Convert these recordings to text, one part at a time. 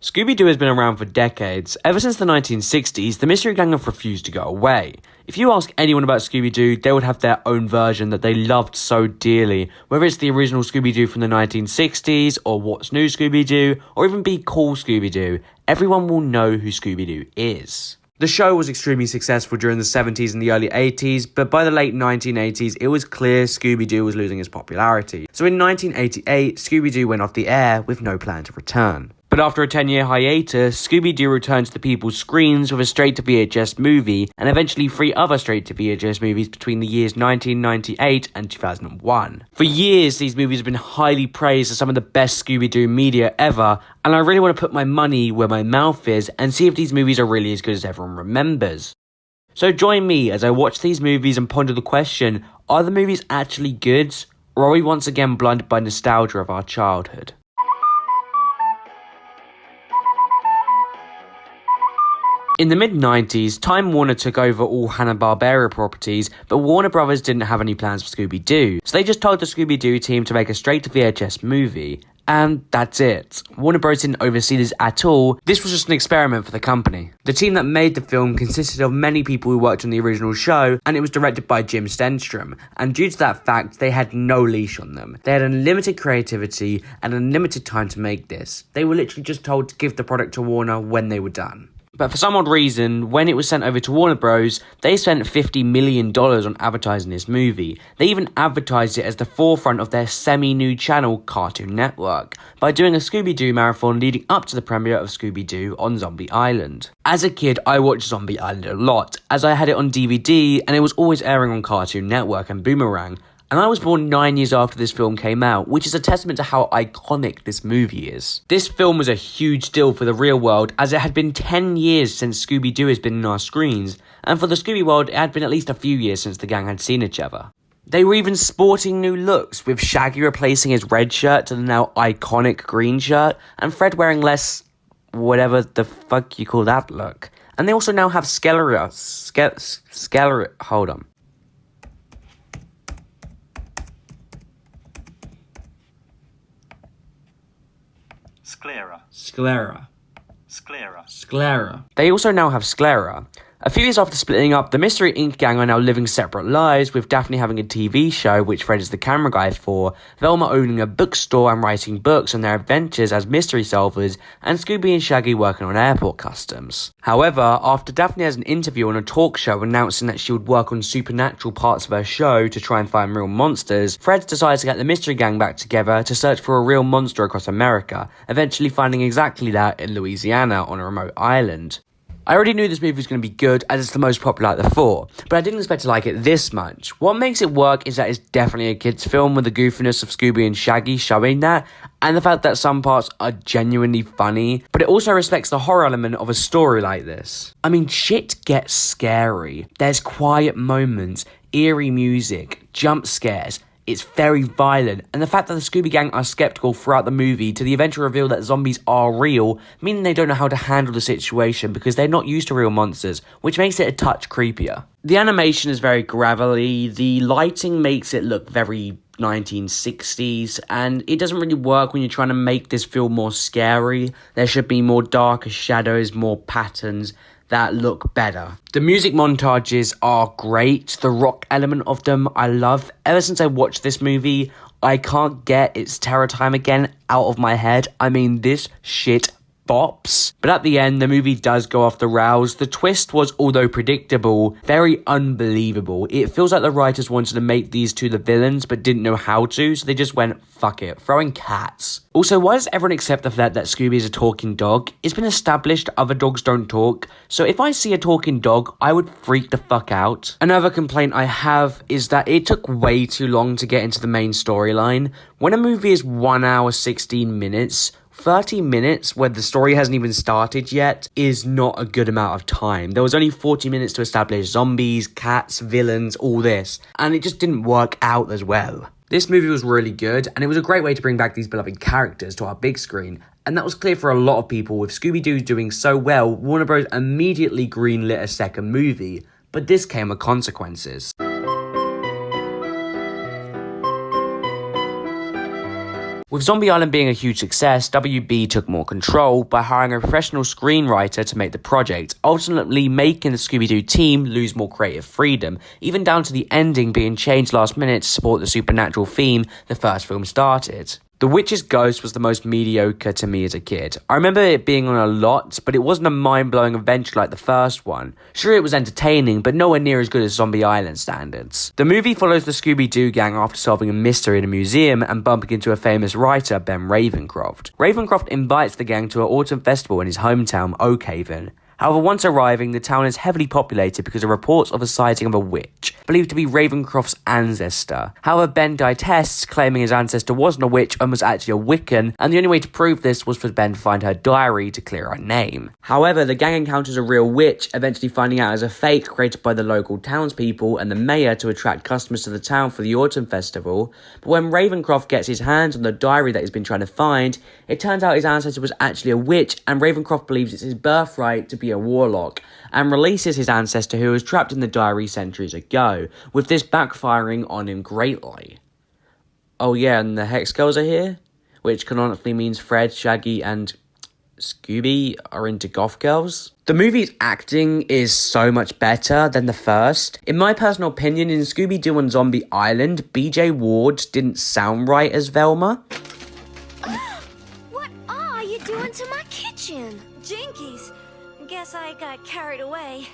Scooby-Doo has been around for decades. Ever since the 1960s, the Mystery Gang have refused to go away. If you ask anyone about Scooby-Doo, they would have their own version that they loved so dearly, whether it's the original Scooby-Doo from the 1960s, or What's New Scooby-Doo, or even Be Cool Scooby-Doo. Everyone will know who Scooby-Doo is. The show was extremely successful during the 70s and the early 80s, but by the late 1980s, it was clear Scooby-Doo was losing its popularity. So in 1988, Scooby-Doo went off the air with no plan to return. But after a 10-year hiatus, Scooby-Doo returned to the people's screens with a straight-to-VHS movie, and eventually 3 other straight-to-VHS movies between the years 1998 and 2001. For years, these movies have been highly praised as some of the best Scooby-Doo media ever, and I really want to put my money where my mouth is and see if these movies are really as good as everyone remembers. So join me as I watch these movies and ponder the question, are the movies actually good, or are we once again blinded by nostalgia of our childhood? In the mid-90s, Time Warner took over all Hanna-Barbera properties, but Warner Brothers didn't have any plans for Scooby-Doo, so they just told the Scooby-Doo team to make a straight-to-VHS movie. And that's it. Warner Bros. Didn't oversee this at all. This was just an experiment for the company. The team that made the film consisted of many people who worked on the original show, and it was directed by Jim Stenstrom. And due to that fact, they had no leash on them. They had unlimited creativity and unlimited time to make this. They were literally just told to give the product to Warner when they were done. But for some odd reason, when it was sent over to Warner Bros., they spent $50 million on advertising this movie. They even advertised it as the forefront of their semi-new channel, Cartoon Network, by doing a Scooby-Doo marathon leading up to the premiere of Scooby-Doo on Zombie Island. As a kid, I watched Zombie Island a lot, as I had it on DVD and it was always airing on Cartoon Network and Boomerang. And I was born 9 years after this film came out, which is a testament to how iconic this movie is. This film was a huge deal for the real world, as it had been 10 years since Scooby-Doo has been in our screens, and for the Scooby world, it had been at least a few years since the gang had seen each other. They were even sporting new looks, with Shaggy replacing his red shirt to the now iconic green shirt, and Fred wearing less whatever the fuck you call that look. And they also now have Sclera, hold on. Sclera. They also now have Sclera. A few years after splitting up, the Mystery Inc. gang are now living separate lives, with Daphne having a TV show, which Fred is the camera guy for, Velma owning a bookstore and writing books on their adventures as mystery solvers, and Scooby and Shaggy working on airport customs. However, after Daphne has an interview on a talk show announcing that she would work on supernatural parts of her show to try and find real monsters, Fred decides to get the Mystery Gang back together to search for a real monster across America, eventually finding exactly that in Louisiana on a remote island. I already knew this movie was going to be good, as it's the most popular out of the 4, but I didn't expect to like it this much. What makes it work is that it's definitely a kid's film with the goofiness of Scooby and Shaggy showing that, and the fact that some parts are genuinely funny, but it also respects the horror element of a story like this. I mean, shit gets scary. There's quiet moments, eerie music, jump scares. It's very violent, and the fact that the Scooby Gang are skeptical throughout the movie to the eventual reveal that zombies are real, meaning they don't know how to handle the situation because they're not used to real monsters, which makes it a touch creepier. The animation is very gravelly, the lighting makes it look very 1960s, and it doesn't really work when you're trying to make this feel more scary. There should be more darker shadows, more patterns that look better. The music montages are great. The rock element of them I love. Ever since I watched this movie, I can't get It's Terror Time Again out of my head. I mean, this shit bops. But at the end, the movie does go off the rails. The twist was, although predictable, very unbelievable. It feels like the writers wanted to make these two the villains, but didn't know how to, so they just went, fuck it, throwing cats. Also, why does everyone accept the fact that Scooby is a talking dog? It's been established other dogs don't talk, so if I see a talking dog, I would freak the fuck out. Another complaint I have is that it took way too long to get into the main storyline. When a movie is 1 hour 16 minutes, 30 minutes where the story hasn't even started yet is not a good amount of time. There was only 40 minutes to establish zombies, cats, villains, all this, and it just didn't work out as well. This movie was really good, and it was a great way to bring back these beloved characters to our big screen, and that was clear for a lot of people. With Scooby-Doo doing so well, Warner Bros. Immediately greenlit a second movie, but this came with consequences. With Zombie Island being a huge success, WB took more control by hiring a professional screenwriter to make the project, ultimately making the Scooby-Doo team lose more creative freedom, even down to the ending being changed last minute to support the supernatural theme the first film started. The Witch's Ghost was the most mediocre to me as a kid. I remember it being on a lot, but it wasn't a mind-blowing adventure like the first one. Sure, it was entertaining, but nowhere near as good as Zombie Island standards. The movie follows the Scooby-Doo gang after solving a mystery in a museum and bumping into a famous writer, Ben Ravencroft. Ravencroft invites the gang to an autumn festival in his hometown, Oakhaven. However, once arriving, the town is heavily populated because of reports of a sighting of a witch, believed to be Ravencroft's ancestor. However, Ben detests claiming his ancestor wasn't a witch and was actually a Wiccan, and the only way to prove this was for Ben to find her diary to clear her name. However, the gang encounters a real witch, eventually finding out as a fake created by the local townspeople and the mayor to attract customers to the town for the autumn festival. But when Ravencroft gets his hands on the diary that he's been trying to find, it turns out his ancestor was actually a witch, and Ravencroft believes it's his birthright to be a warlock, and releases his ancestor who was trapped in the diary centuries ago, with this backfiring on him greatly. Oh yeah, and the Hex Girls are here, which canonically means Fred, Shaggy, and Scooby are into goth girls. The movie's acting is so much better than the first. In my personal opinion, in Scooby-Doo and Zombie Island, BJ Ward didn't sound right as Velma. What are you doing to my kitchen? Jinkies. Guess I got carried away.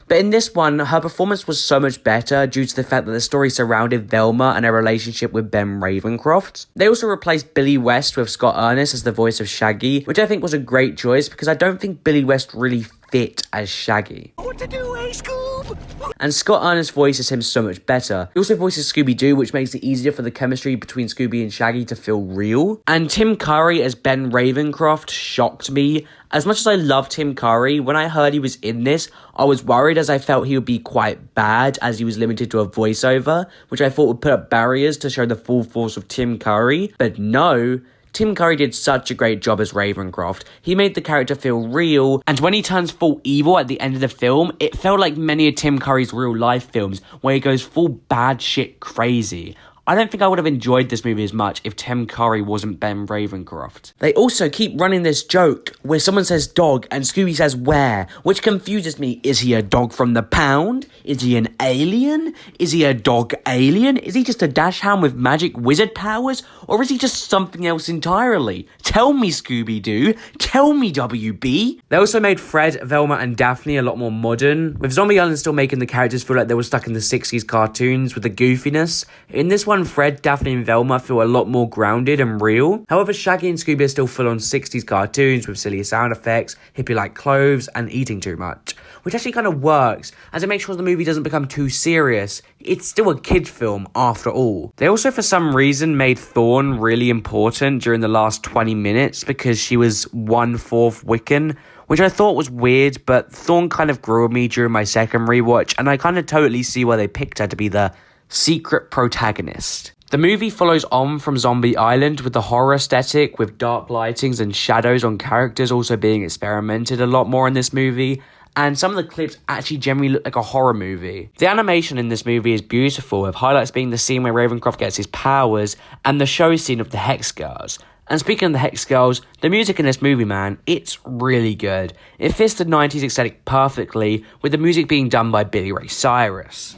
But in this one, her performance was so much better due to the fact that the story surrounded Velma and her relationship with Ben Ravencroft. They also replaced Billy West with Scott Ernest as the voice of Shaggy, which I think was a great choice because I don't think Billy West really fit as Shaggy. What to do, eh, Scoob? And Scott Ernest voices him so much better. He also voices Scooby-Doo, which makes it easier for the chemistry between Scooby and Shaggy to feel real. And Tim Curry as Ben Ravencroft shocked me. As much as I loved Tim Curry, when I heard he was in this, I was worried as I felt he would be quite bad as he was limited to a voiceover, which I thought would put up barriers to show the full force of Tim Curry. But no, Tim Curry did such a great job as Ravencroft. He made the character feel real, and when he turns full evil at the end of the film, it felt like many of Tim Curry's real life films, where he goes full bad shit crazy. I don't think I would have enjoyed this movie as much if Tim Curry wasn't Ben Ravencroft. They also keep running this joke where someone says dog and Scooby says where, which confuses me. Is he a dog from the pound? Is he an alien? Is he a dog alien? Is he just a dachshund with magic wizard powers? Or is he just something else entirely? Tell me, Scooby-Doo. Tell me, WB. They also made Fred, Velma and Daphne a lot more modern, with Zombie Island still making the characters feel like they were stuck in the 60s cartoons with the goofiness. In this one, Fred, Daphne and Velma feel a lot more grounded and real. However, Shaggy and Scooby are still full-on 60s cartoons with silly sound effects, hippie-like clothes, and eating too much, which actually kind of works, as it makes sure the movie doesn't become too serious. It's still a kid film, after all. They also, for some reason, made Thorne really important during the last 20 minutes because she was 1/4 Wiccan, which I thought was weird, but Thorne kind of grew on me during my second rewatch, and I kind of totally see why they picked her to be the secret protagonist. The movie follows on from Zombie Island with the horror aesthetic, with dark lightings and shadows on characters also being experimented a lot more in this movie, and some of the clips actually generally look like a horror movie. The animation in this movie is beautiful, with highlights being the scene where Ravencroft gets his powers and the show scene of the Hex Girls. And speaking of the Hex Girls, the music in this movie, man, it's really good. It fits the 90s aesthetic perfectly, with the music being done by Billy Ray Cyrus.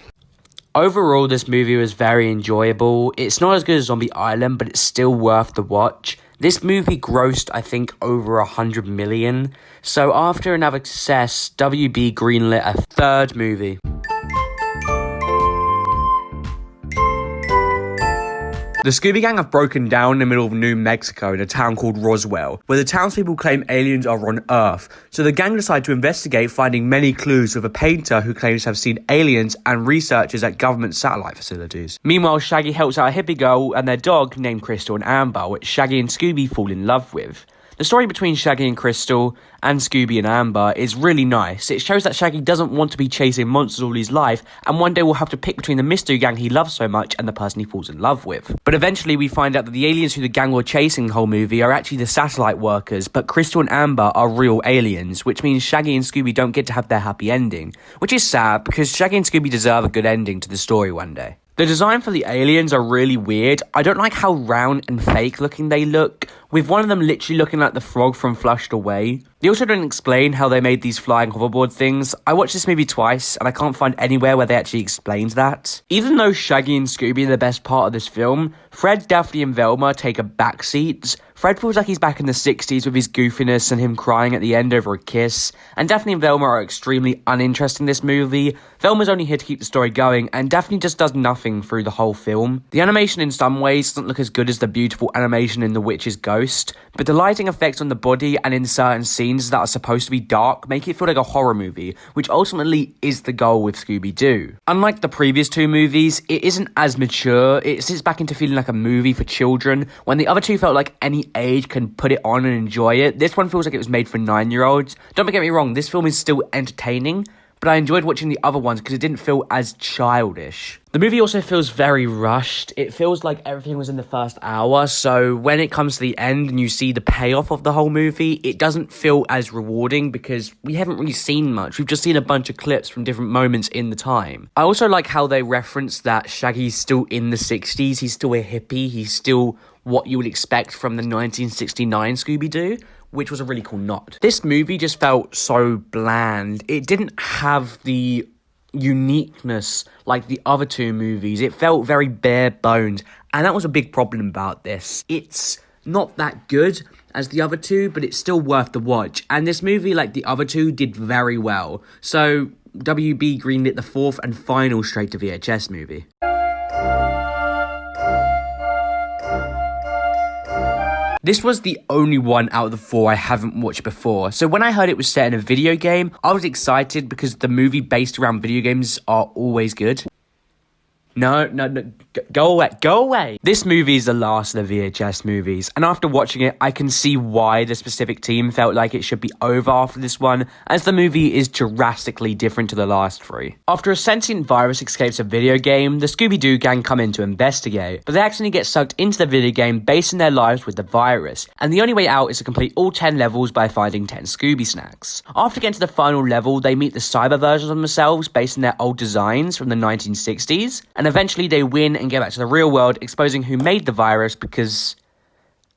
Overall, this movie was very enjoyable. It's not as good as Zombie Island, but it's still worth the watch. This movie grossed, I think, over 100 million. So after another success, WB greenlit a third movie. The Scooby Gang have broken down in the middle of New Mexico in a town called Roswell, where the townspeople claim aliens are on Earth. So the gang decide to investigate, finding many clues with a painter who claims to have seen aliens and researchers at government satellite facilities. Meanwhile, Shaggy helps out a hippie girl and their dog named Crystal and Amber, which Shaggy and Scooby fall in love with. The story between Shaggy and Crystal and Scooby and Amber is really nice. It shows that Shaggy doesn't want to be chasing monsters all his life, and one day will have to pick between the mystery gang he loves so much and the person he falls in love with. But eventually we find out that the aliens who the gang were chasing the whole movie are actually the satellite workers, but Crystal and Amber are real aliens, which means Shaggy and Scooby don't get to have their happy ending, which is sad because Shaggy and Scooby deserve a good ending to the story one day. The design for the aliens are really weird. I don't like how round and fake looking they look, with one of them literally looking like the frog from Flushed Away. They also don't explain how they made these flying hoverboard things. I watched this movie twice, and I can't find anywhere where they actually explained that. Even though Shaggy and Scooby are the best part of this film, Fred, Daphne, and Velma take a backseat. Fred feels like he's back in the 60s with his goofiness and him crying at the end over a kiss, and Daphne and Velma are extremely uninterested in this movie. Velma's only here to keep the story going, and Daphne just does nothing through the whole film. The animation in some ways doesn't look as good as the beautiful animation in The Witch's Ghost, but the lighting effects on the body and in certain scenes that are supposed to be dark make it feel like a horror movie, which ultimately is the goal with Scooby-Doo. Unlike the previous two movies, it isn't as mature. It sits back into feeling like a movie for children, when the other two felt like any age can put it on and enjoy it. This one feels like it was made for 9-year-olds. Don't get me wrong, this film is still entertaining, but I enjoyed watching the other ones because it didn't feel as childish. The movie also feels very rushed. It feels like everything was in the first hour, so when it comes to the end and you see the payoff of the whole movie, it doesn't feel as rewarding because we haven't really seen much. We've just seen a bunch of clips from different moments in the time. I also like how they reference that Shaggy's still in the 60s. He's still a hippie. He's still what you would expect from the 1969 Scooby-Doo, which was a really cool nod. This movie just felt so bland. It didn't have the uniqueness like the other two movies. It felt very bare bones, and that was a big problem about this. It's not that good as the other two, but it's still worth the watch. And this movie, like the other two, did very well. So WB greenlit the fourth and final straight to VHS movie. This was the only one out of the four I haven't watched before, so when I heard it was set in a video game, I was excited because the movie based around video games are always good. No, go away. This movie is the last of the VHS movies, and after watching it, I can see why the specific team felt like it should be over after this one, as the movie is drastically different to the last three. After a sentient virus escapes a video game, the Scooby-Doo gang come in to investigate, but they accidentally get sucked into the video game, basing their lives with the virus, and the only way out is to complete all 10 levels by finding 10 Scooby snacks. After getting to the final level, they meet the cyber versions of themselves based on their old designs from the 1960s, and eventually they win and get back to the real world, exposing who made the virus because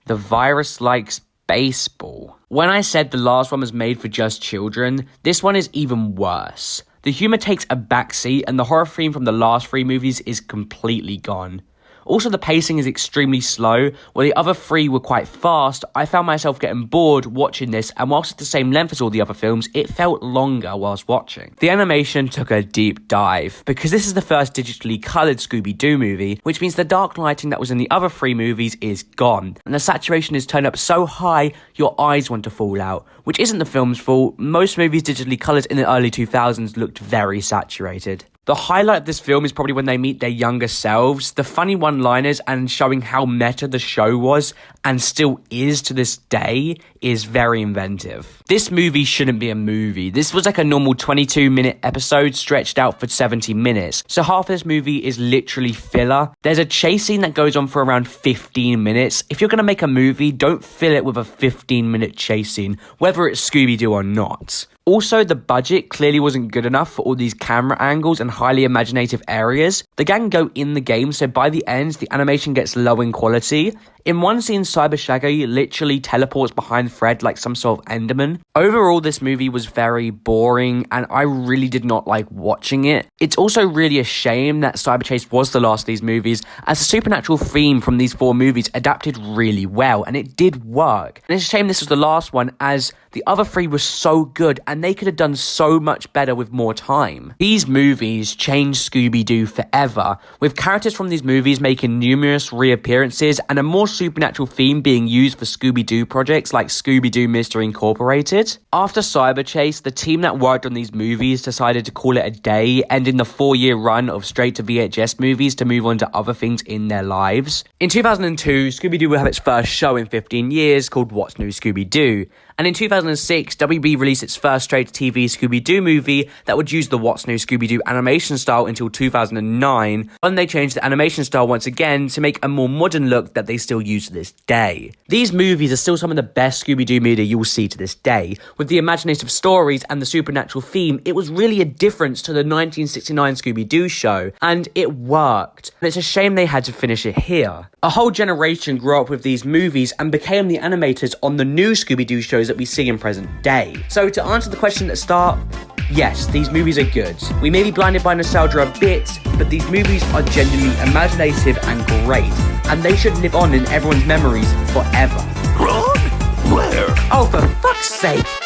the virus likes baseball. When I said the last one was made for just children, this one is even worse. The humor takes a backseat and the horror theme from the last three movies is completely gone. Also, the pacing is extremely slow. While the other three were quite fast, I found myself getting bored watching this, and whilst it's the same length as all the other films, it felt longer whilst watching. The animation took a deep dive, because this is the first digitally coloured Scooby-Doo movie, which means the dark lighting that was in the other three movies is gone, and the saturation is turned up so high your eyes want to fall out, which isn't the film's fault. Most movies digitally coloured in the early 2000s looked very saturated. The highlight of this film is probably when they meet their younger selves. The funny one-liners and showing how meta the show was, and still is to this day, is very inventive. This movie shouldn't be a movie. This was like a normal 22-minute episode stretched out for 70 minutes. So half of this movie is literally filler. There's a chase scene that goes on for around 15 minutes. If you're going to make a movie, don't fill it with a 15-minute chase scene, whether it's Scooby-Doo or not. Also, the budget clearly wasn't good enough for all these camera angles and highly imaginative areas. The gang go in the game, so by the end, the animation gets low in quality. In one scene, Cyber Shaggy literally teleports behind Fred like some sort of Enderman. Overall, this movie was very boring, and I really did not like watching it. It's also really a shame that Cyber Chase was the last of these movies, as the supernatural theme from these four movies adapted really well, and it did work. And it's a shame this was the last one, as the other three were so good, and they could have done so much better with more time. These movies changed Scooby-Doo forever, with characters from these movies making numerous reappearances and a more supernatural theme being used for Scooby-Doo projects like Scooby-Doo Mystery Incorporated. After Cyber Chase, the team that worked on these movies decided to call it a day, ending the 4-year run of straight to VHS movies to move on to other things in their lives. In 2002, Scooby-Doo will have its first show in 15 years called What's New Scooby-Doo, And in 2006, WB released its first straight-to-TV Scooby-Doo movie that would use the What's New Scooby-Doo animation style until 2009, when they changed the animation style once again to make a more modern look that they still use to this day. These movies are still some of the best Scooby-Doo media you will see to this day. With the imaginative stories and the supernatural theme, it was really a difference to the 1969 Scooby-Doo show, and it worked. And it's a shame they had to finish it here. A whole generation grew up with these movies and became the animators on the new Scooby-Doo shows that we see in present day. So to answer the question at the start, yes, these movies are good. We may be blinded by nostalgia a bit, but these movies are genuinely imaginative and great, and they should live on in everyone's memories forever. Ron? Where? Oh, for fuck's sake!